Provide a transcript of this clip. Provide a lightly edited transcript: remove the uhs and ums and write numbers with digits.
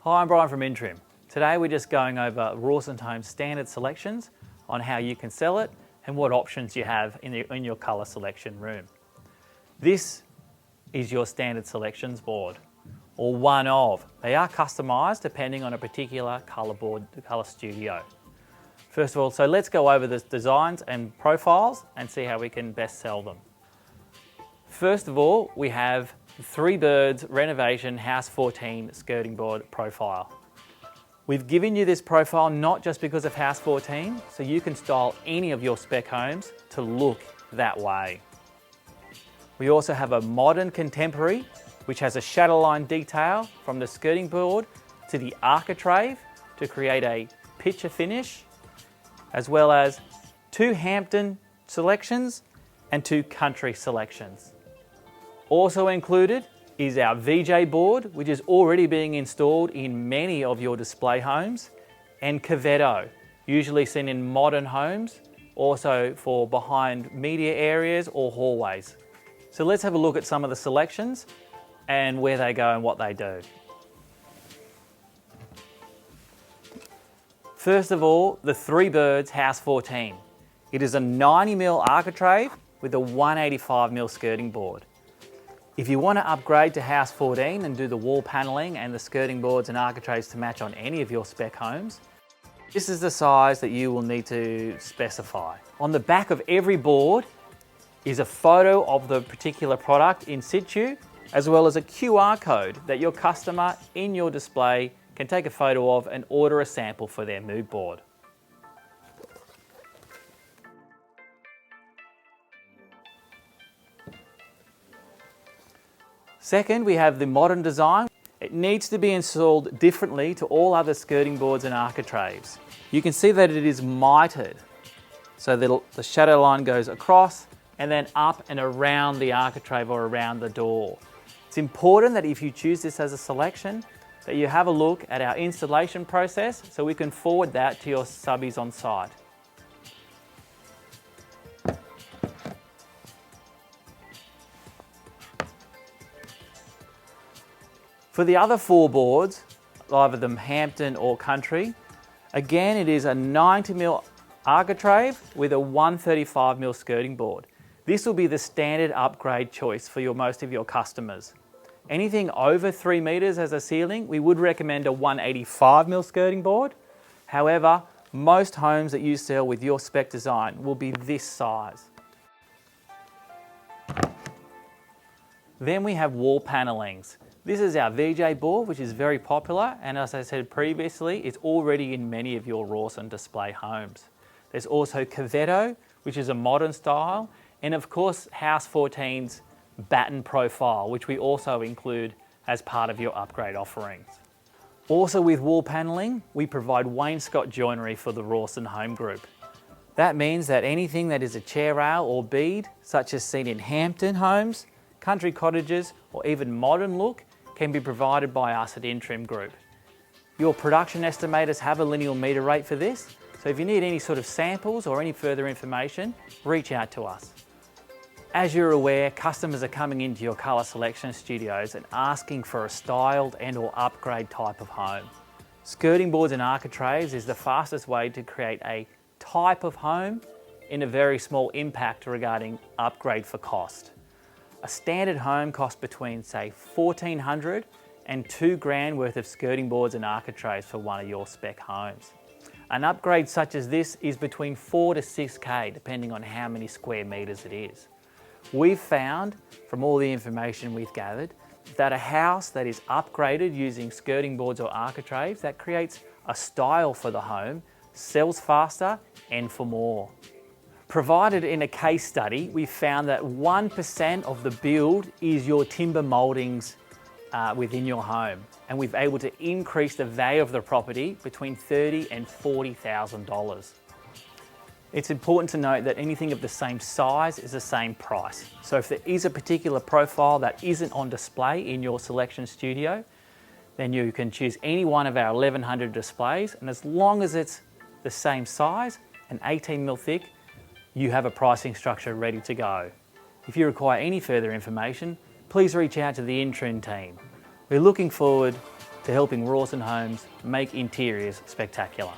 Hi, I'm Brian from Intrim. Today we're just going over Rawson Home's standard selections on how you can sell it and what options you have in your colour selection room. This is your standard selections board, or one of. They are customised depending on a particular colour board, the colour studio. First of all, so let's go over the designs and profiles and see how we can best sell them. First of all, we have Three Birds Renovation House 14 skirting board profile. We've given you this profile not just because of House 14, so you can style any of your spec homes to look that way. We also have a modern contemporary, which has a shadow line detail from the skirting board to the architrave to create a picture finish, as well as two Hampton selections and two country selections. Also included is our VJ board, which is already being installed in many of your display homes, and Cavetto, usually seen in modern homes, also for behind media areas or hallways. So let's have a look at some of the selections and where they go and what they do. First of all, the Three Birds House 14. It is a 90mm architrave with a 185mm skirting board. If you want to upgrade to House 14 and do the wall panelling and the skirting boards and architraves to match on any of your spec homes, this is the size that you will need to specify. On the back of every board is a photo of the particular product in situ, as well as a QR code that your customer in your display can take a photo of and order a sample for their mood board. Second, we have the modern design. It needs to be installed differently to all other skirting boards and architraves. You can see that it is mitered, so that the shadow line goes across and then up and around the architrave or around the door. It's important that if you choose this as a selection, that you have a look at our installation process so we can forward that to your subbies on site. For the other four boards, either them Hampton or Country, again it is a 90mm architrave with a 135mm skirting board. This will be the standard upgrade choice for most of your customers. Anything over 3 metres as a ceiling, we would recommend a 185mm skirting board. However, most homes that you sell with your spec design will be this size. Then we have wall panellings. This is our VJ board, which is very popular, and as I said previously, it's already in many of your Rawson display homes. There's also Cavetto, which is a modern style, and of course House 14's batten profile, which we also include as part of your upgrade offerings. Also with wall panelling, we provide wainscot joinery for the Rawson home group. That means that anything that is a chair rail or bead, such as seen in Hampton homes, country cottages, or even modern look, can be provided by us at Intrim Group. Your production estimators have a lineal metre rate for this, so if you need any sort of samples or any further information, reach out to us. As you're aware, customers are coming into your colour selection studios and asking for a styled and or upgrade type of home. Skirting boards and architraves is the fastest way to create a type of home in a very small impact regarding upgrade for cost. A standard home costs between, say, $1,400 and $2,000 worth of skirting boards and architraves for one of your spec homes. An upgrade such as this is between $4,000 to $6,000, depending on how many square metres it is. We've found, from all the information we've gathered, that a house that is upgraded using skirting boards or architraves, that creates a style for the home, sells faster and for more. Provided in a case study, we found that 1% of the build is your timber mouldings within your home, and we've able to increase the value of the property between $30,000 and $40,000. It's important to note that anything of the same size is the same price. So if there is a particular profile that isn't on display in your selection studio, then you can choose any one of our 1100 displays, and as long as it's the same size and 18mm thick, you have a pricing structure ready to go. If you require any further information, please reach out to the Intrim team. We're looking forward to helping Rawson homes make interiors spectacular.